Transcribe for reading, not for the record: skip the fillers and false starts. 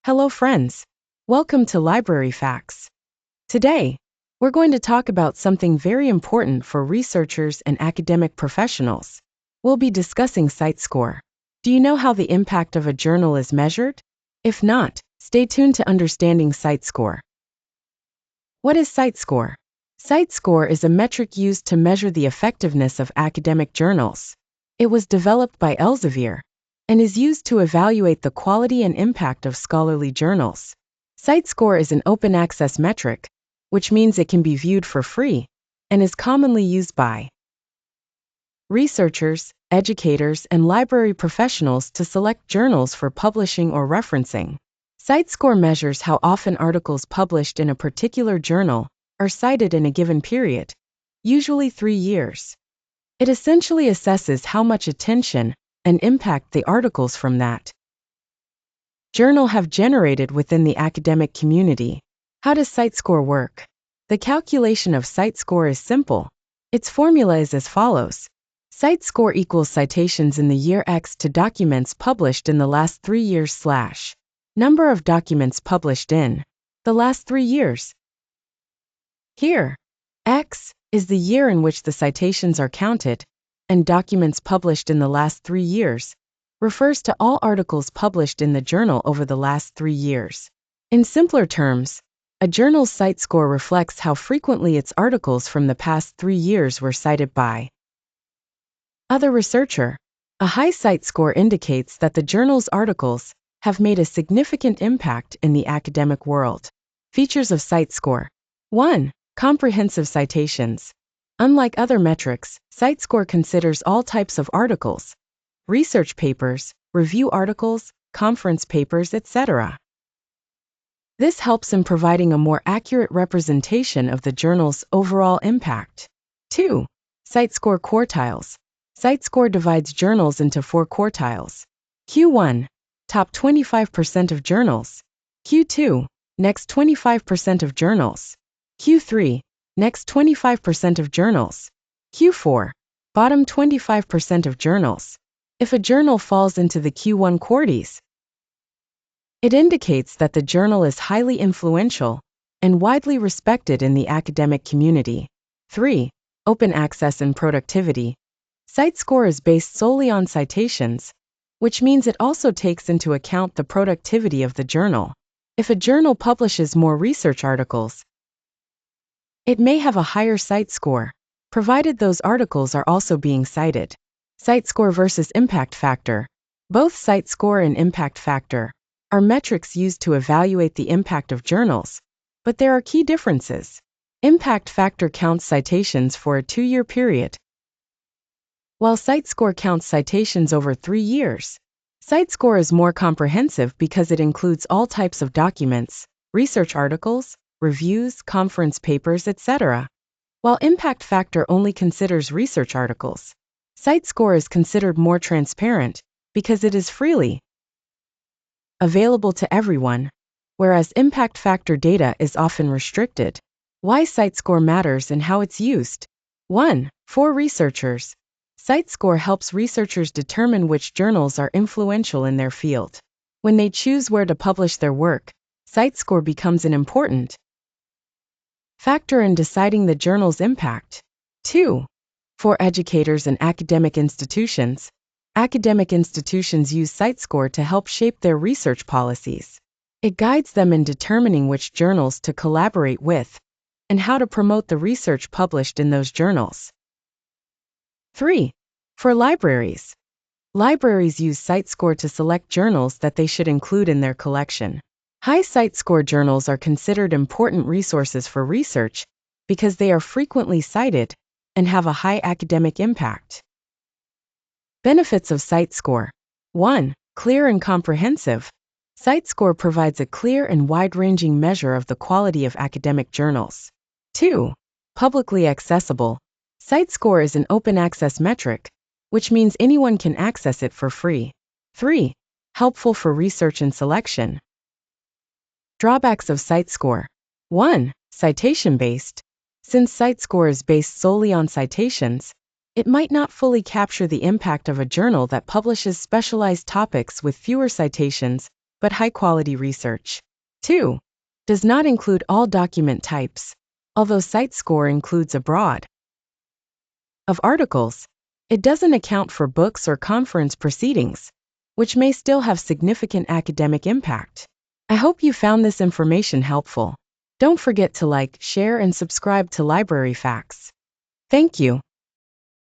Hello friends. Welcome to Library Facts. Today, we're going to talk about something very important for researchers and academic professionals. We'll be discussing CiteScore. Do you know how the impact of a journal is measured? If not, stay tuned to understanding CiteScore. What is CiteScore? CiteScore is a metric used to measure the effectiveness of academic journals. It was developed by Elsevier and is used to evaluate the quality and impact of scholarly journals. CiteScore is an open access metric, which means it can be viewed for free and is commonly used by researchers, educators, and library professionals to select journals for publishing or referencing. CiteScore measures how often articles published in a particular journal are cited in a given period, usually 3 years. It essentially assesses how much attention and impact the articles from that journal have generated within the academic community. How does CiteScore work? The calculation of CiteScore is simple. Its formula is as follows. CiteScore equals citations in the year X to documents published in the last 3 years / number of documents published in the last 3 years. Here, X is the year in which the citations are counted, and documents published in the last 3 years refers to all articles published in the journal over the last 3 years. In simpler terms, a journal's CiteScore reflects how frequently its articles from the past 3 years were cited by other researcher. A high CiteScore indicates that the journal's articles have made a significant impact in the academic world. Features of CiteScore. 1. Comprehensive citations. Unlike other metrics, CiteScore considers all types of articles, research papers, review articles, conference papers, etc. This helps in providing a more accurate representation of the journal's overall impact. 2. CiteScore quartiles. CiteScore divides journals into 4 quartiles. Q1, top 25% of journals. Q2, next 25% of journals. Q3, next 25% of journals. Q4, bottom 25% of journals. If a journal falls into the Q1 quartiles, it indicates that the journal is highly influential and widely respected in the academic community. 3. Open access and productivity. CiteScore is based solely on citations, which means it also takes into account the productivity of the journal. If a journal publishes more research articles, it may have a higher CiteScore, provided those articles are also being cited. CiteScore versus impact factor. Both CiteScore and impact factor are metrics used to evaluate the impact of journals, but there are key differences. Impact factor counts citations for a 2-year period, while CiteScore counts citations over 3 years. CiteScore is more comprehensive because it includes all types of documents, research articles, reviews, conference papers, etc. While impact factor only considers research articles, CiteScore is considered more transparent because it is freely available to everyone, whereas impact factor data is often restricted. Why CiteScore matters and how it's used. 1. For researchers, CiteScore helps researchers determine which journals are influential in their field. When they choose where to publish their work, CiteScore becomes an important factor in deciding the journal's impact. 2. For educators and academic institutions use CiteScore to help shape their research policies. It guides them in determining which journals to collaborate with and how to promote the research published in those journals. 3. For libraries use CiteScore to select journals that they should include in their collection. High CiteScore journals are considered important resources for research because they are frequently cited and have a high academic impact. Benefits of CiteScore. 1. Clear and comprehensive. CiteScore provides a clear and wide-ranging measure of the quality of academic journals. 2. Publicly accessible. CiteScore is an open access metric, which means anyone can access it for free. 3. Helpful for research and selection. Drawbacks of CiteScore. 1. Citation-based. Since CiteScore is based solely on citations, it might not fully capture the impact of a journal that publishes specialized topics with fewer citations but high-quality research. 2. Does not include all document types, although CiteScore includes a broad of articles. It doesn't account for books or conference proceedings, which may still have significant academic impact. I hope you found this information helpful. Don't forget to like, share, and subscribe to Library Facts. Thank you.